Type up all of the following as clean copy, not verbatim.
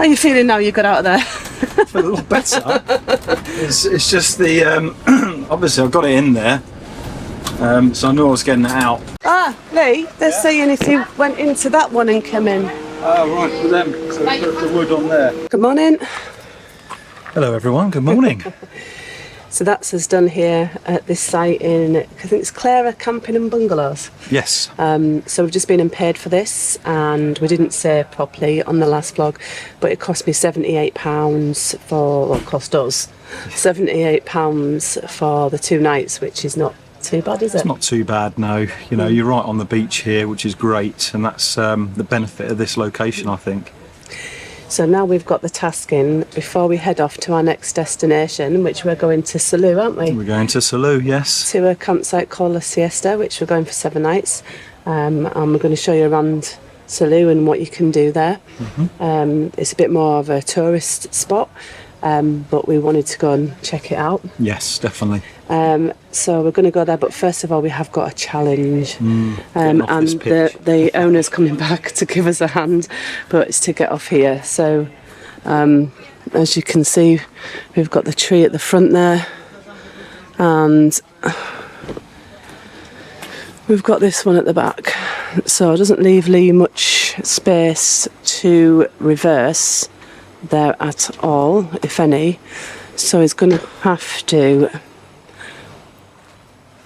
How are you feeling now you got out of there? I feel a lot better. It's just the obviously I've got it in there, so I knew I was getting it out. Ah, Lee, they're saying if you went into that one and come in. Oh, right, for them. So the wood on there. Good morning. Hello everyone, good morning. So that's us done here at this site in, I think it's Clara Camping and Bungalows. Yes. So we've just been and paid for this, and we didn't say properly on the last vlog, but it cost me £78 for, well, it cost us £78 for the 2 nights, which is not too bad, is it? It's not too bad, no. You know, you're right on the beach here, which is great, and that's the benefit of this location, I think. So now we've got the task in before we head off to our next destination, which we're going to Salou, aren't we? We're going to Salou, yes. To a campsite called La Siesta, which we're going for 7 nights. And we're going to show you around Salou and what you can do there. It's a bit more of a tourist spot, but we wanted to go and check it out. Yes, definitely. So we're going to go there, but first of all we have got a challenge, and the owner's coming back to give us a hand, but it's to get off here. So as you can see, we've got the tree at the front there, and we've got this one at the back, so it doesn't leave Lee much space to reverse there at all, if any, so he's going to have to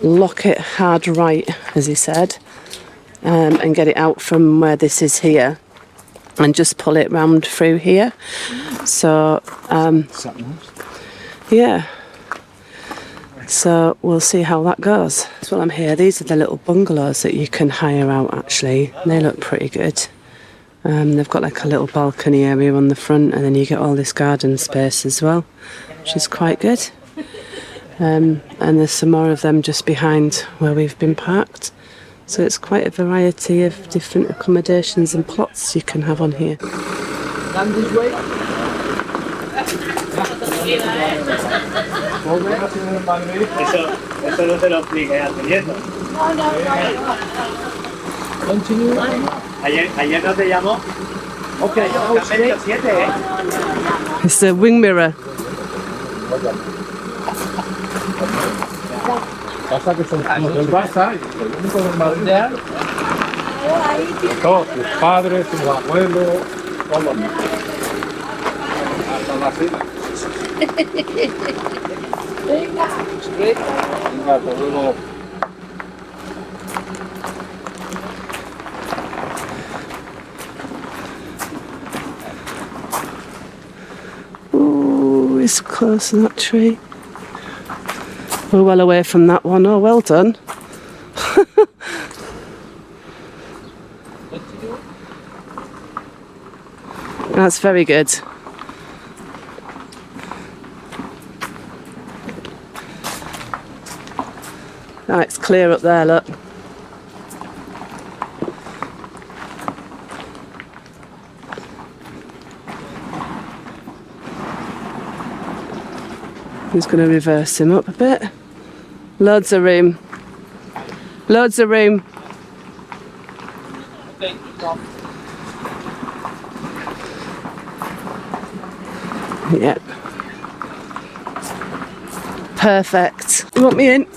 lock it hard right, as he said, and get it out from where this is here, and just pull it round through here. So yeah, so we'll see how that goes. So while I'm here, these are the little bungalows that you can hire out, actually. They look pretty good. They've got like a little balcony area on the front, and then you get all this garden space as well, which is quite good. And there's some more of them just behind where we've been parked. So it's quite a variety of different accommodations and plots you can have on here. It's a wing mirror. Pasa que son del Barça, el único del Madrid, todos tus padres, tus abuelos, todos. Hasta la cena. Venga, hasta luego. Ooh, it's close to that tree. We're well away from that one. Oh, well done. That's very good. Oh, it's clear up there, look. He's going to reverse him up a bit. Loads of room. Loads of room. Yep. Perfect. You want me in?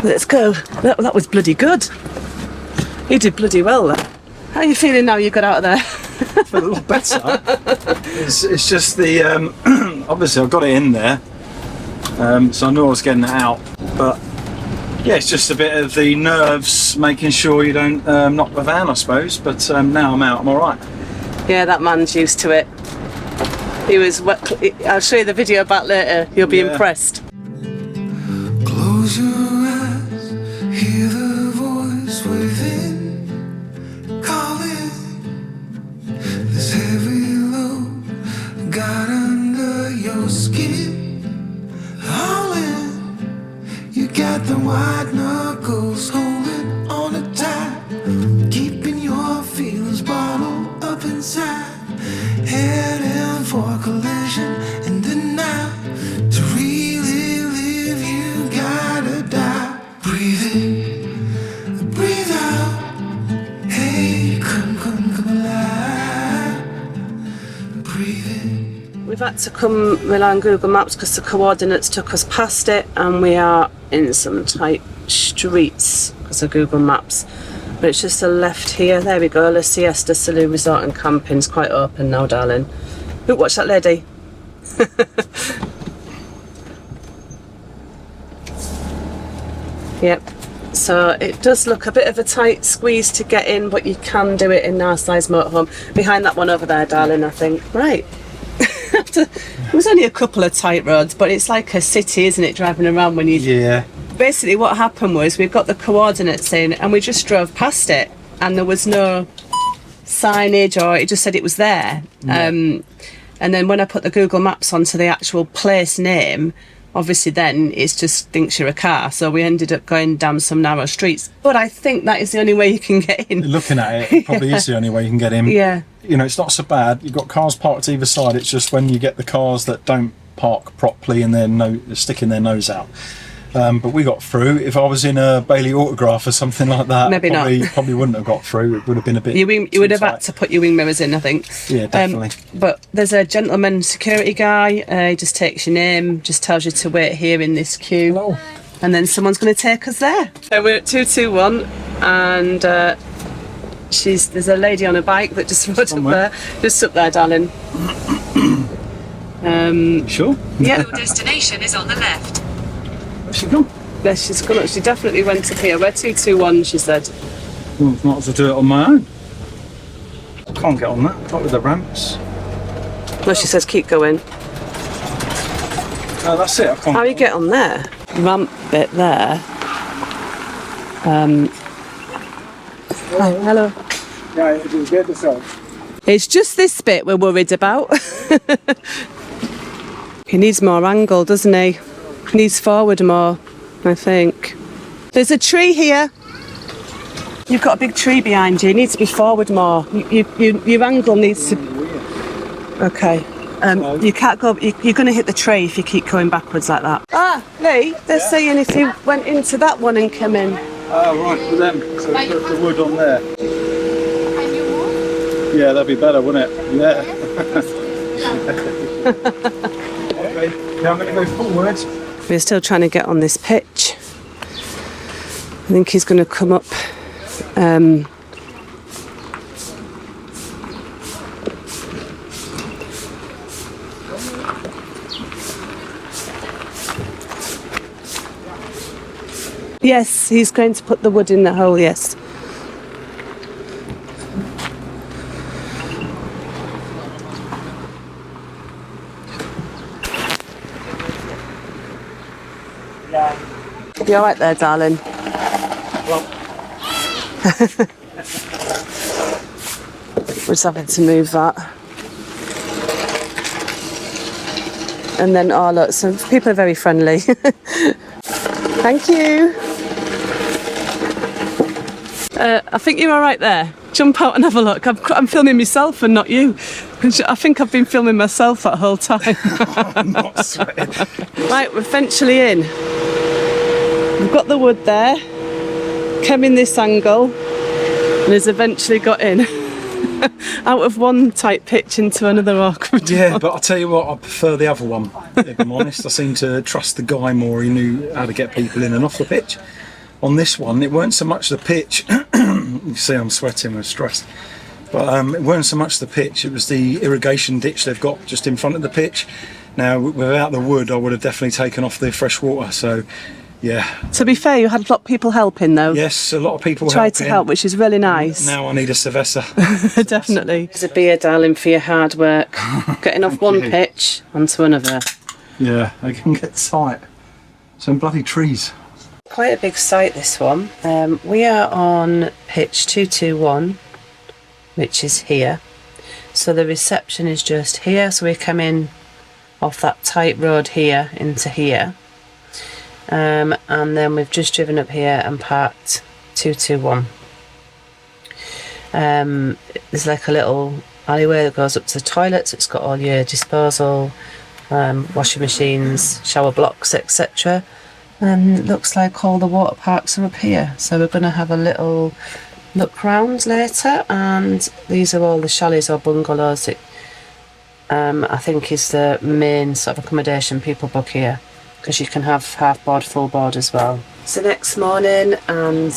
Let's go. That was bloody good. You did bloody well there. How are you feeling now you got out of there? I feel a lot better. It's just the obviously I've got it in there, so I knew I was getting it out, but yeah, it's just a bit of the nerves, making sure you don't knock the van, I suppose. But now I'm out, I'm all right. Yeah, that man's used to it. He was. I'll show you the video back later. You'll be impressed. Close your eyes, hear the voice within, calling. This heavy load got under your skin, hauling. You got the white knuckles holding on it tight, keeping your feelings bottled up inside. Heading for collision in the night. To really live, you gotta die. Breathe in, breathe out. Hey, come alive. breathing. We've had to come rely on Google Maps because the coordinates took us past it, and we are in some tight streets because of Google Maps. But it's just a left here. There we go. La Siesta Salou Resort and Camping. It's quite open now, darling. Look, watch that lady. Yep. So it does look a bit of a tight squeeze to get in, but you can do it in our size motorhome. Behind that one over there, darling, I think. Right. It was only a couple of tight roads, but it's like a city, isn't it, driving around when you... Yeah. Basically what happened was we got the coordinates in and we just drove past it, and there was no signage, or it just said it was there. Yeah. And then when I put the Google Maps onto the actual place name, obviously then it just thinks you're a car, so we ended up going down some narrow streets. But I think that is the only way you can get in. Looking at it, it probably is the only way you can get in. Yeah. You know, it's not so bad. You've got cars parked either side. It's just when you get the cars that don't park properly and they're sticking their nose out. But we got through. If I was in a Bailey Autograph or something like that, Maybe probably wouldn't have got through. It would have been a bit. You would have tight. had to put your wing mirrors in, I think. Yeah, definitely. But there's a gentleman security guy. He just takes your name, just tells you to wait here in this queue. Hello. And then someone's going to take us there. So we're at 221, and there's a lady on a bike that just rode up there. Just up there, darling. Sure. Yeah. Your destination is on the left. Where's she gone? There she's gone. She definitely went up here. We're 221, she said. Well, might as well do it on my own. I can't get on that. Not with the ramps. No, she says keep going. No, that's it. I can't. How you get on there? Ramp bit there. Hi, hello. Yeah, you get yourself. It's just this bit we're worried about. He needs more angle, doesn't he? He needs forward more, I think. There's a tree here. You've got a big tree behind you. You need to be forward more. Your angle needs to... Okay. You can't go... You're going to hit the tree if you keep going backwards like that. Ah, Lee, they're saying if you went into that one and come in. Oh, right, for them. So put the wood on there. Yeah, that'd be better, wouldn't it? Yeah. Okay, now I'm going to go forward. We're still trying to get on this pitch. I think he's going to come up. Yes, he's going to put the wood in the hole, yes. You alright there, darling? We're just having to move that. And then, oh look, some people are very friendly. Thank you. I think you're alright there. Jump out and have a look. I'm filming myself and not you. I think I've been filming myself that whole time. I'm not sweating. Right, we're eventually in. We've got the wood there, came in this angle, and has eventually got in. Out of one tight pitch into another awkward Yeah, one. but I'll tell you what, I prefer the other one, if I'm honest. I seem to trust the guy more. He knew how to get people in and off the pitch. On this one, it weren't so much the pitch. You see I'm sweating, I'm stressed. But it weren't so much the pitch, it was the irrigation ditch they've got just in front of the pitch. Now, without the wood, I would have definitely taken off the fresh water, so... Yeah. To be fair, you had a lot of people helping though. Yes, a lot of people tried to help, which is really nice. Now I need a Cerveza. Definitely. There's a beer, darling, for your hard work. Getting off one pitch onto another. Yeah, they can get tight. Some bloody trees. Quite a big site, this one. We are on pitch 221, which is here. So the reception is just here. So we come in off that tight road here into here. And then we've just driven up here and parked 221. There's like a little alleyway that goes up to the toilets. It's got all your disposal, washing machines, shower blocks, etc. And it looks like all the water parks are up here. So we're going to have a little look round later. And these are all the chalets or bungalows that I think is the main sort of accommodation people book here, because you can have half board, full board as well. So next morning, and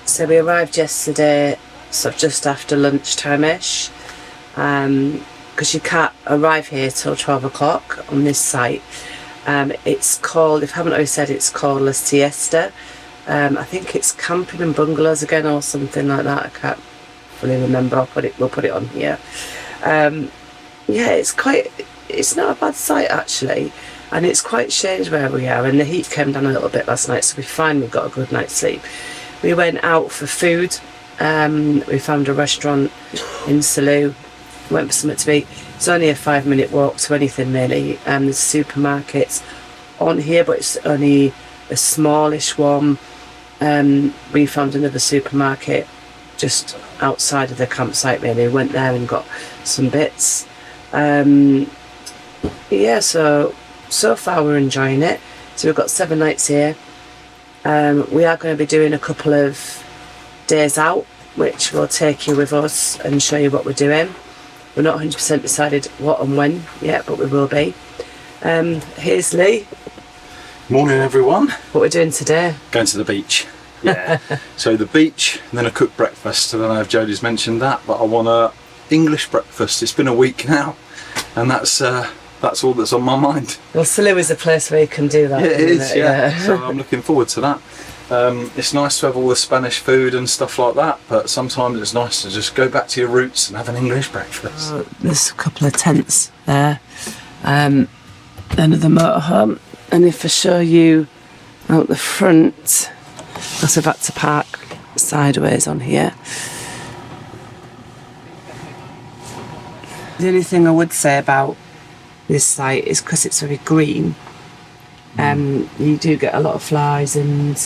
so we arrived yesterday sort of just after lunchtime-ish, because you can't arrive here till 12 o'clock on this site. It's called, if I haven't already said, it's called La Siesta. I think it's camping and bungalows again or something like that. I can't really remember. We'll put it on here. Yeah, it's not a bad site actually, and it's quite shaded where we are, and the heat came down a little bit last night, so we finally got a good night's sleep. We went out for food. We found a restaurant in Salou, went for something to eat. It's only a 5-minute walk to anything really. There's supermarkets on here, but it's only a smallish one. We found another supermarket just outside of the campsite really. Went there and got some bits. Yeah, so far we're enjoying it. So we've got 7 nights here. We are going to be doing a couple of days out, which will take you with us and show you what we're doing. We're not 100% decided what and when yet, but we will be. Here's Lee. Morning everyone. What we're doing today? Going to the beach. Yeah. So the beach, and then a cooked breakfast. I don't know if Jodie's mentioned that, but I want a English breakfast. It's been a week now, and that's all that's on my mind. Well, Salou is a place where you can do that. Yeah, it is. Yeah. Yeah. So I'm looking forward to that. It's nice to have all the Spanish food and stuff like that, but sometimes it's nice to just go back to your roots and have an English breakfast. There's a couple of tents there, another motorhome, and if I show you out the front, because I've had to park sideways on here. The only thing I would say about this site is because it's very green, you do get a lot of flies and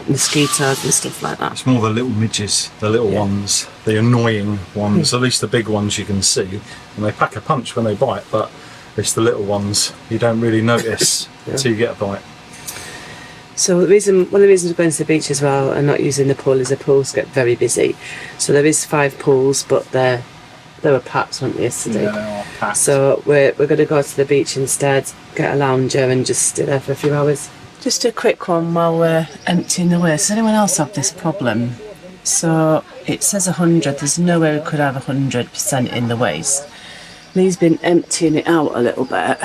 mosquitoes and stuff like that. It's more the little midges, the little ones, the annoying ones, at least the big ones you can see, and they pack a punch when they bite, but it's the little ones you don't really notice until you get a bite. So one of the reasons we're going to the beach as well and not using the pool is the pools get very busy. So there is 5 pools, but they were packed, weren't they, yesterday? Yeah, they are packed. So we're going to go to the beach instead, get a lounger and just stay there for a few hours. Just a quick one while we're emptying the waste. Does anyone else have this problem? So it says 100, there's no way we could have 100% in the waste. Lee's been emptying it out a little bit.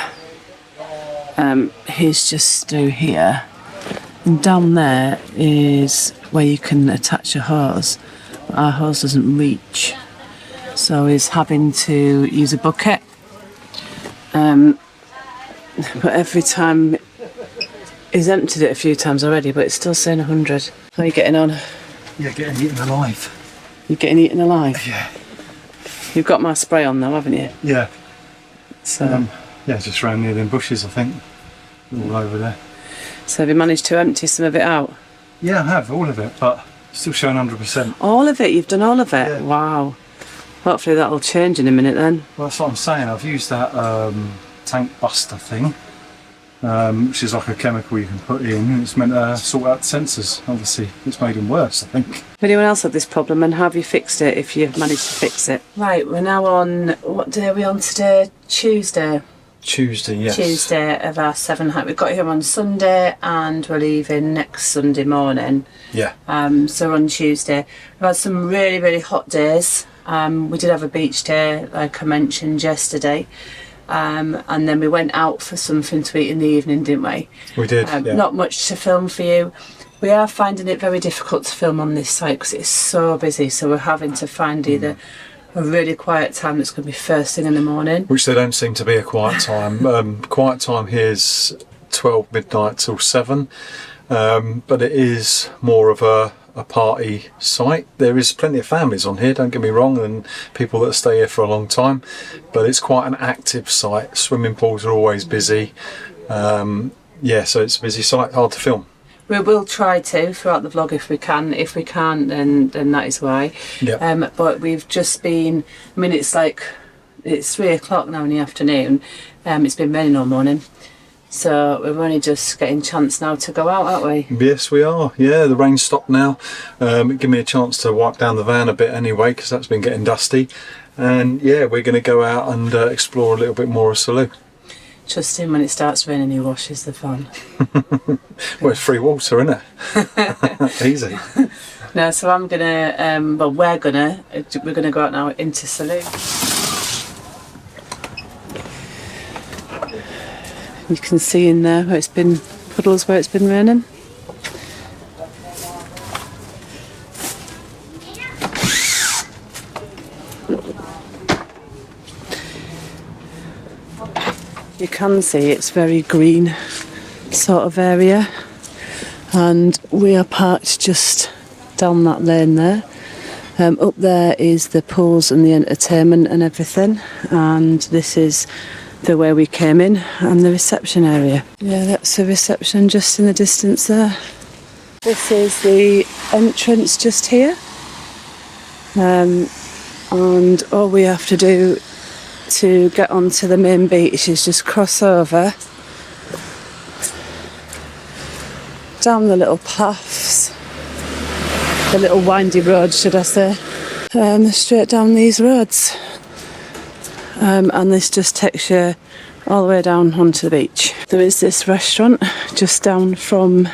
Here's just through here. And down there is where you can attach a hose. Our hose doesn't reach, so he's having to use a bucket. But every time he's emptied it a few times already, but it's still saying 100. How are you getting on? Yeah, getting eaten alive. You're getting eaten alive? Yeah. You've got my spray on though, haven't you? Yeah. So Yeah, just round near them bushes, I think. All over there. So have you managed to empty some of it out? Yeah, I have, all of it, but still showing 100%. All of it? You've done all of it? Yeah. Wow. Hopefully that'll change in a minute then. Well, that's what I'm saying. I've used that tank buster thing, which is like a chemical you can put in. It's meant to sort out sensors. Obviously, it's made them worse, I think. If anyone else had this problem, and have you fixed it if you've managed to fix it? Right, we're now on, what day are we on today? Tuesday. Tuesday, yes. Tuesday of our 7 hike. We got here on Sunday and we're leaving next Sunday morning. Yeah. So on Tuesday. We've had some really, really hot days. We did have a beach day, like I mentioned yesterday. And then we went out for something to eat in the evening, didn't we? We did, yeah. Not much to film for you. We are finding it very difficult to film on this site because it's so busy, so we're having to find either a really quiet time that's going to be first thing in the morning. Which there don't seem to be a quiet time. Quiet time here is 12 midnight till 7, but it is more of a party site. There is plenty of families on here, don't get me wrong, and people that stay here for a long time, but it's quite an active site. Swimming pools are always busy. Yeah, so it's a busy site, hard to film. We will try to throughout the vlog if we can. If we can't, then that is why. Yeah. But we've just been, I mean, it's 3 o'clock now in the afternoon. It's been raining all morning. So we're only just getting chance now to go out, aren't we? Yes, we are. Yeah, the rain stopped now. Give me a chance to wipe down the van a bit anyway, because that's been getting dusty. And yeah, we're going to go out and explore a little bit more of Salou. Just in when it starts raining, he washes the van. Well, it's free water, isn't it? Easy. No, so I'm gonna, we're gonna go out now into Salou. You can see in there where it's been puddles where it's been raining. You can see it's very green sort of area, and we are parked just down that lane there. Up there is the pools and the entertainment and everything, and this is the way we came in and the reception area. Yeah, that's the reception just in the distance there. This is the entrance just here, and all we have to do to get onto the main beach is just cross over down the little paths, the little windy roads, should I say, straight down these roads, and this just takes you all the way down onto the beach. There is this restaurant just down from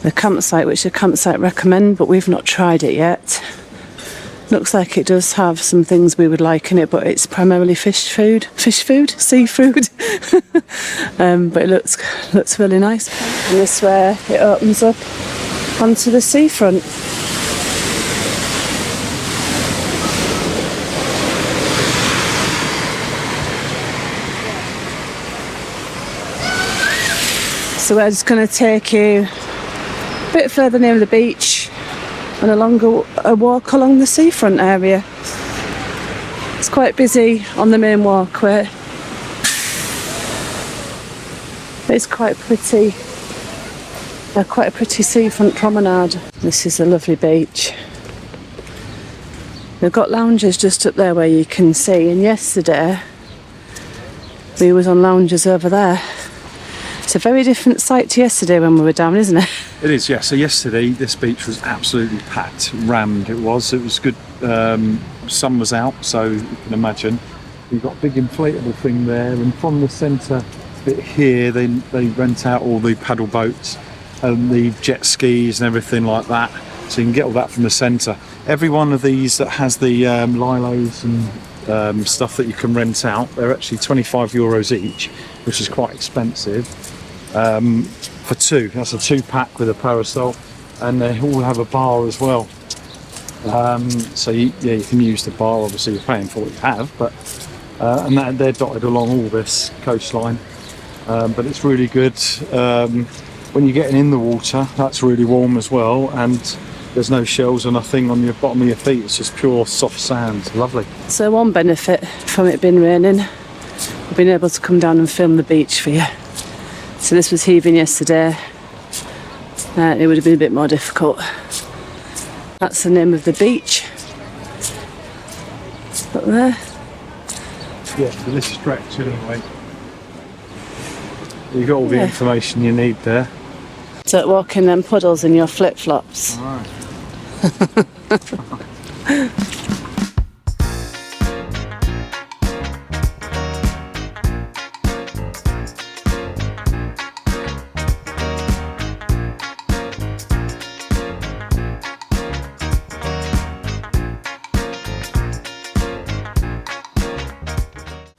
the campsite, which the campsite recommend, but we've not tried it yet. Looks like it does have some things we would like in it, but it's primarily seafood, but it looks really nice. And this way it opens up onto the seafront. So we're just going to take you a bit further near the beach and a walk along the seafront area. It's quite busy on the main walkway. It's quite pretty. Quite a pretty seafront promenade. This is a lovely beach. They've got lounges just up there where you can see, and yesterday we was on lounges over there. It's a very different sight to yesterday when we were down, isn't it? It is, yeah. So yesterday this beach was absolutely packed, rammed. It was good. Sun was out, so you can imagine. You've got a big inflatable thing there, and from the centre bit here they rent out all the paddle boats and the jet skis and everything like that, so you can get all that from the centre. Every one of these that has the lilos and stuff that you can rent out, they're actually €25 each, which is quite expensive. For two, that's a 2-pack with a parasol, and they all have a bar as well. So you can use the bar. Obviously you're paying for what you have, but and they're dotted along all this coastline. But it's really good. When you're getting in the water, that's really warm as well, and there's no shells or nothing on your bottom of your feet. It's just pure soft sand. Lovely. So one benefit from it being raining, we've been able to come down and film the beach for you. So this was heaving yesterday. It would have been a bit more difficult. That's the name of the beach. Up there. Yeah, so this stretch anyway. You've got all the information you need there. Don't walk in them puddles in your flip-flops. All right.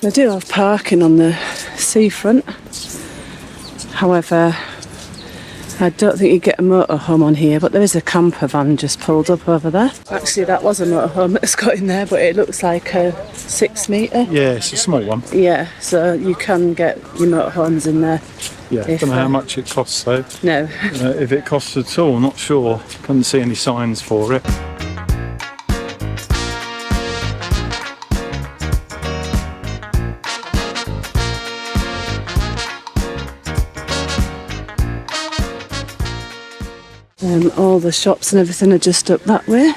They do have parking on the seafront. However, I don't think you get a motorhome on here, but there is a camper van just pulled up over there. Actually, that was a motorhome that's got in there, but it looks like a 6 metre. Yeah, it's a small one. Yeah, so you can get your motorhomes in there. Yeah, I don't know how much it costs though. No. If it costs at all, not sure. Couldn't see any signs for it. All the shops and everything are just up that way,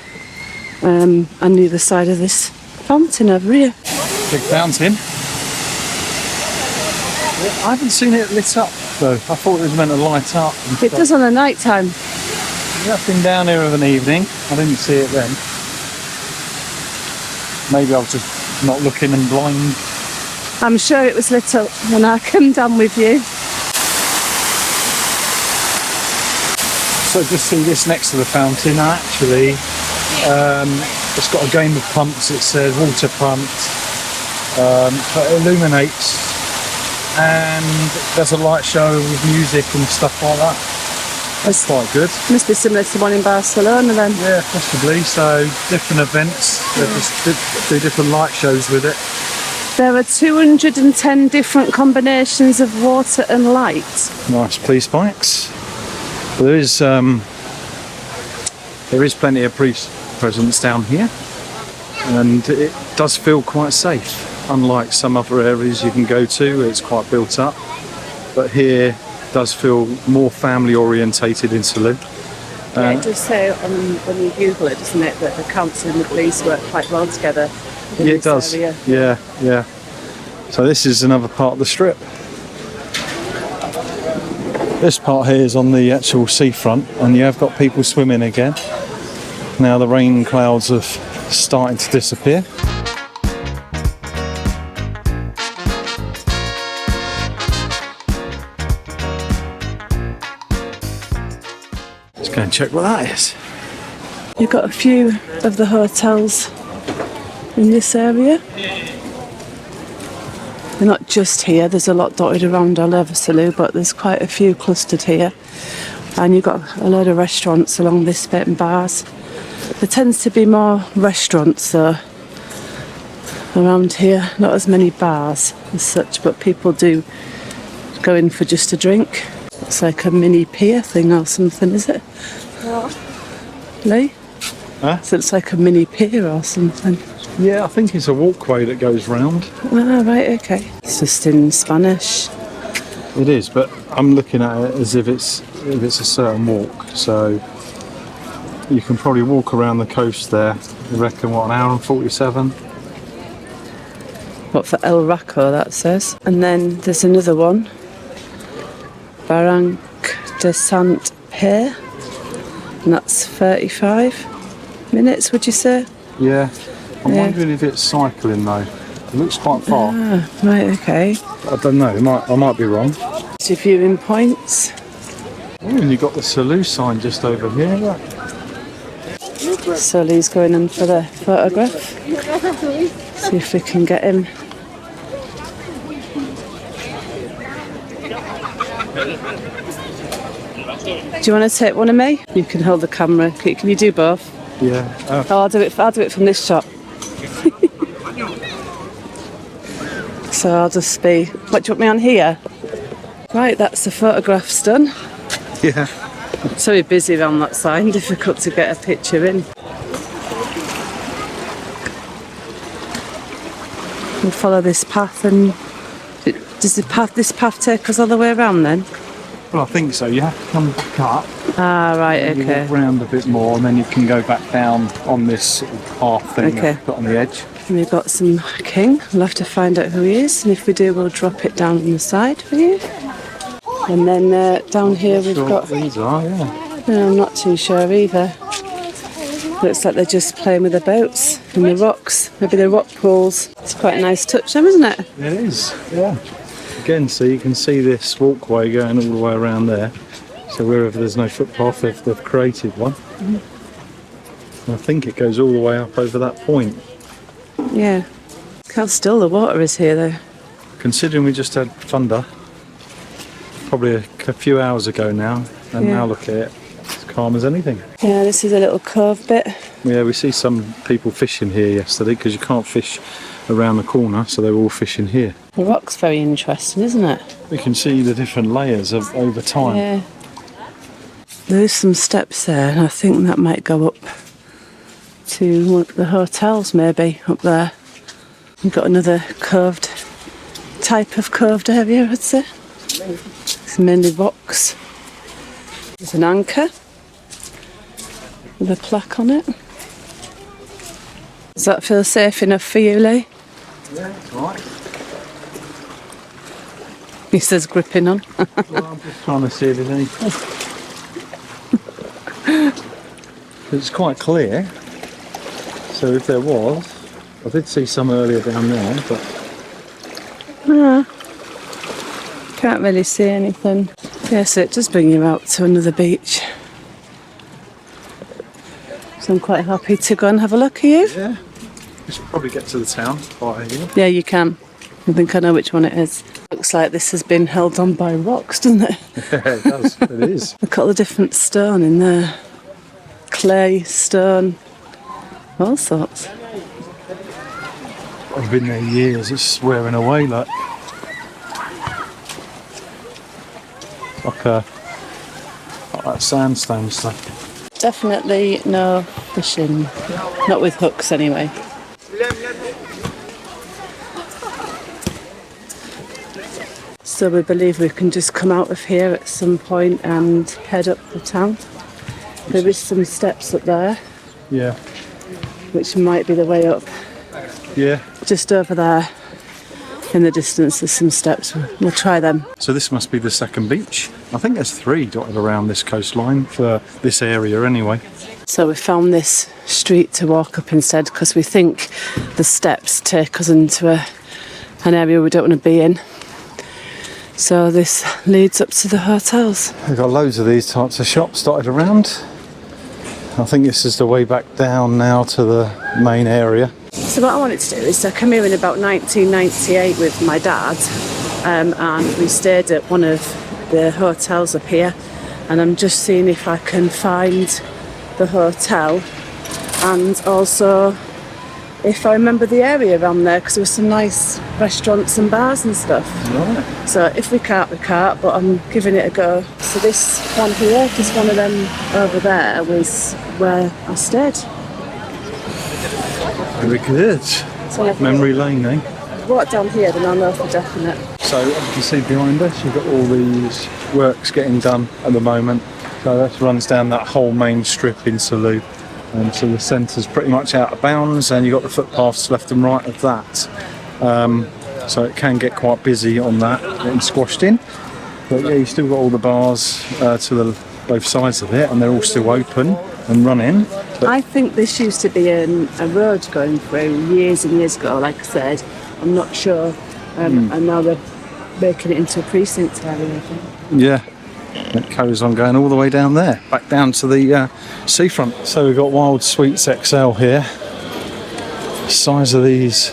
and the other side of this fountain over here. Big fountain. I haven't seen it lit up though. I thought it was meant to light up. It does on the night time. I've been down here of an evening. I didn't see it then. Maybe I was just not looking and blind. I'm sure it was lit up when I came down with you. So just see this next to the fountain. Actually, it's got a game of pumps. It says water pumped. But it illuminates, and there's a light show with music and stuff like that. That's quite good. Must be similar to the one in Barcelona then. Yeah, possibly. So different events, they just do different light shows with it. There are 210 different combinations of water and light. Nice police bikes. There is plenty of police presence down here, and it does feel quite safe. Unlike some other areas you can go to, it's quite built up. But here does feel more family orientated in Salou. Yeah, it does say when you Google it, doesn't it, that the council and the police work quite well together in Yeah, it this does. area. Yeah. So this is another part of the strip. This part here is on the actual seafront, and you have got people swimming again. Now the rain clouds are starting to disappear. Let's go and check what that is. You've got a few of the hotels in this area. They're not just here, there's a lot dotted around all over Salou, but there's quite a few clustered here. And you've got a load of restaurants along this bit and bars. There tends to be more restaurants though around here, not as many bars as such, but people do go in for just a drink. It's like a mini pier thing or something, is it? Lee? Huh? So it's like a mini pier or something. Yeah, I think it's a walkway that goes round. Ah, right, okay. It's just in Spanish. It is, but I'm looking at it as if it's a certain walk. So you can probably walk around the coast there. I reckon what, an hour and 47? What, for El Raco, that says. And then there's another one. Barranc de Sant Pere. And that's 35 minutes, would you say? Yeah. I'm Yeah. wondering if it's cycling though. It looks quite far. Ah, right, okay. I don't know. I might be wrong. So viewing points. Oh, and you've got the Salou sign just over here. Look. So Lee's going in for the photograph. See if we can get him. Do you want to take one of me? You can hold the camera. Can you do both? Yeah. Oh, I'll do it from this shot. So I'll just be. What, do you want me on here? Right, that's the photographs done. Yeah. So we're busy around that sign, difficult to get a picture in. We'll follow this path, and does this path take us all the way around then? Well, I think so. You have to come back up. Ah, right, You okay. walk round a bit more, and then you can go back down on this sort of path thing Okay. I've got on the edge. And we've got some king. We'll have to find out who he is, and if we do, we'll drop it down on the side for you. And then down here we've Sure got. what these are, yeah. No, I'm not too sure either. Looks like they're just playing with the boats and the rocks. Maybe the rock pools. It's quite a nice touch, them, isn't it? It is, yeah. Again, so you can see this walkway going all the way around there. So wherever there's no footpath, they've created one. And I think it goes all the way up over that point. Yeah. Look how still the water is here, though. Considering we just had thunder, probably a few hours ago now, and Yeah. now look at it, it's calm as anything. Yeah, this is a little cove bit. Yeah, we see some people fishing here yesterday because you can't fish around the corner, so they were all fishing here. The rock's very interesting, isn't it? We can see the different layers of over time. Yeah. There is some steps there, and I think that might go up to one of the hotels, maybe, up there. We've got another curved type of curved area, I'd say. It's mainly rocks. There's an anchor with a plaque on it. Does that feel safe enough for you, Lee? Yeah, that's right. He says gripping on. Well, I'm just trying to see if there's any. It's quite clear. So if there was, I did see some earlier down there, but Can't really see anything. Yeah, so it does bring you out to another beach. So I'm quite happy to go and have a look. Are you? yeah, we should probably get to the town by here. Yeah, you can. I think I know which one it is. Looks like this has been held on by rocks, doesn't it? Yeah, it does. It is. Look at all the different stone in there. Clay, stone, all sorts. I've been there years. It's wearing away like that sandstone stuff. Definitely no fishing. Not with hooks anyway. So we believe we can just come out of here at some point and head up the town. There is some steps up there, Yeah, which might be the way up. yeah. Just over there in the distance there's some steps. We'll try them. So this must be the second beach. I think there's 3 dotted around this coastline for this area anyway. So we found this street to walk up instead because we think the steps take us into an area we don't want to be in. So this leads up to the hotels. We've got loads of these types of shops dotted around. I think this is the way back down now to the main area. So what I wanted to do is I came here in about 1998 with my dad and we stayed at one of the hotels up here, and I'm just seeing if I can find the hotel and also if I remember the area around there, because there were some nice restaurants and bars and stuff. Right. So if we can't, we can't, but I'm giving it a go. So this one here, just one of them over there, was where I stayed. Very good. So if Memory lane, eh? I walk down here, then I'll know for definite. So as you can see behind us, you've got all these works getting done at the moment. So that runs down that whole main strip in Salou. So the centre's pretty much out of bounds, and you've got the footpaths left and right of that. So it can get quite busy on that, getting squashed in. But yeah, you've still got all the bars to both sides of it, and they're all still open and running. But I think this used to be a road going through years and years ago, like I said. I'm not sure. And now they're making it into a precinct area, I think. yeah, it carries on going all the way down there, back down to the seafront. So we've got Wild Sweets XL here. Size of these,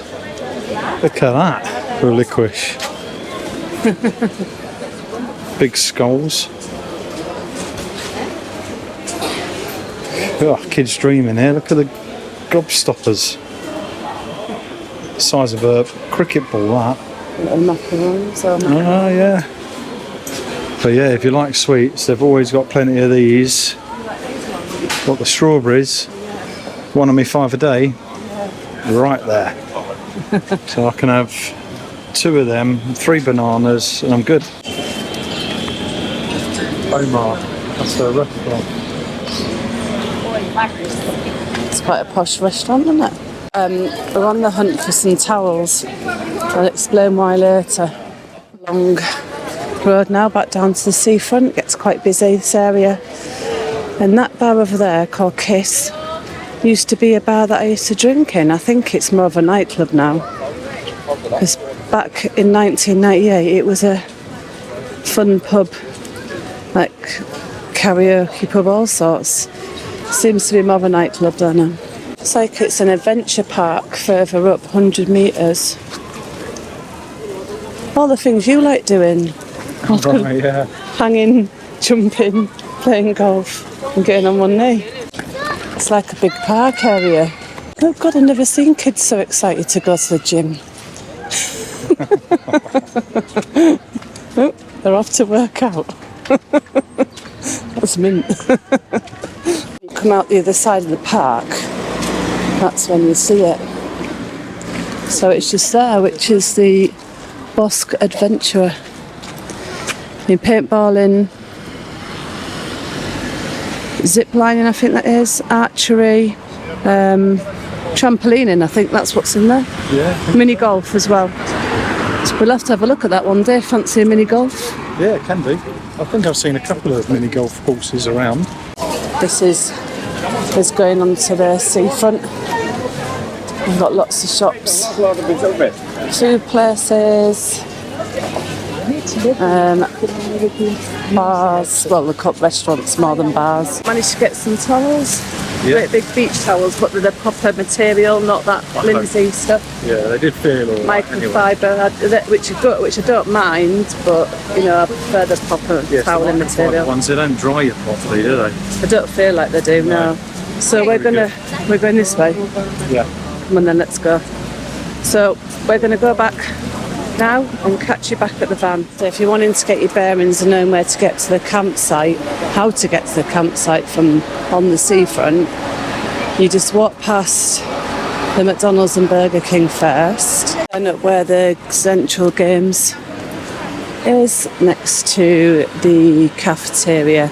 look at that for a licorice. Big skulls. Oh, kids dreaming here. Look at the gobstoppers. Size of a cricket ball, that. Little macarons. Oh yeah. But yeah, if you like sweets, they've always got plenty of these. Got the strawberries. One of me 5 a day. Right there. So I can have 2 of them, 3 bananas, and I'm good. Omar, that's a restaurant. It's quite a posh restaurant, isn't it? We're on the hunt for some towels. I'll explain why later. Long road now, back down to the seafront. Gets quite busy, this area. And that bar over there, called Kiss, used to be a bar that I used to drink in. I think it's more of a nightclub now. Because back in 1998, it was a fun pub, like karaoke pub, all sorts. Seems to be more of a nightclub though now. Looks like it's an adventure park further up, 100 metres. All the things you like doing. Right, yeah. Hanging, jumping, playing golf and getting on one knee. It's like a big park area. Oh God, I've never seen kids so excited to go to the gym. Oh, they're off to work out. That's mint. You come out the other side of the park, that's when you see it. So it's just there, which is the Bosque Adventurer. In paintballing, zip lining, I think that is, archery, trampolining, I think that's what's in there. Yeah. Mini golf as well. We'll have to have a look at that one day. Fancy a mini golf? Yeah, it can be. I think I've seen a couple of mini golf courses around. This is going onto the seafront. We've got lots of shops, 2 places, bars, well, they're called restaurants more than bars. Managed to get some towels, great big beach towels, but they're the proper material, not that flimsy stuff. Yeah, they did feel all right Microfiber, which I don't mind, but you know, I prefer the proper toweling material. The ones, they don't dry you properly, do they? I don't feel like they do, no. So we're going this way. Yeah. Come on then, let's go. So we're going to go back now and catch you back at the van. So if you're wanting to get your bearings and knowing where to get to the campsite, how to get to the campsite from on the seafront, you just walk past the McDonald's and Burger King first, and up where the Central Games is, next to the cafeteria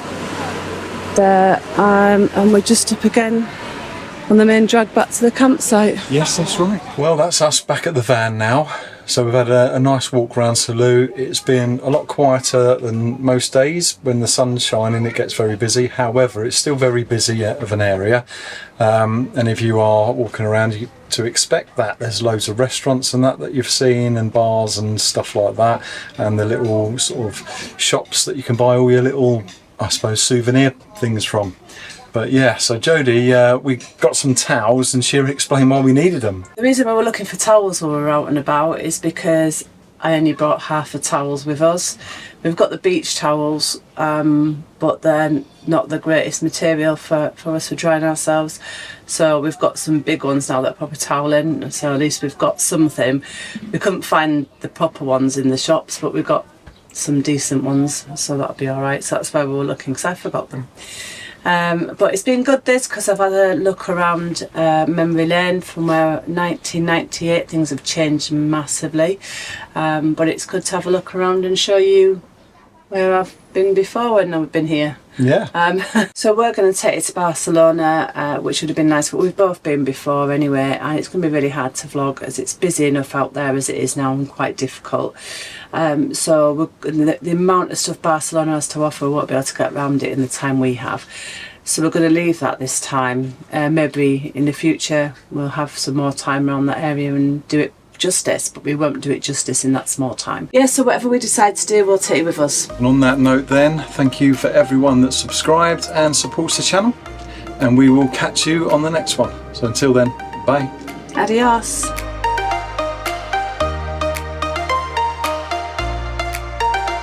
there, and we're just up again on the main drag back to the campsite. Yes, that's right. Well, that's us back at the van now. So we've had a nice walk around Salou. It's been a lot quieter than most days. When the sun's shining, it gets very busy. However, it's still very busy of an area. And if you are walking around, to expect that. There's loads of restaurants and that you've seen, and bars and stuff like that. And the little sort of shops that you can buy all your little, I suppose, souvenir things from. But yeah, so Jodie, we got some towels and she'll explain why we needed them. The reason we were looking for towels when we were out and about is because I only brought half the towels with us. We've got the beach towels, but they're not the greatest material for us for drying ourselves. So we've got some big ones now that are proper toweling, so at least we've got something. We couldn't find the proper ones in the shops, but we've got some decent ones, so that'll be alright. So that's why we were looking, because I forgot them. But it's been good this, because I've had a look around memory lane from where 1998 things have changed massively, but it's good to have a look around and show you where I've been before when I've been here. Yeah. So we're going to take it to Barcelona, which would have been nice, but we've both been before anyway, and it's going to be really hard to vlog as it's busy enough out there as it is now and quite difficult. So the amount of stuff Barcelona has to offer, we won't be able to get around it in the time we have. So we're going to leave that this time. Maybe in the future we'll have some more time around that area and do it justice, but we won't do it justice in that small time. Yeah, so whatever we decide to do, we'll take it with us. And on that note then, thank you for everyone that's subscribed and supports the channel, and we will catch you on the next one. So until then, bye. Adios.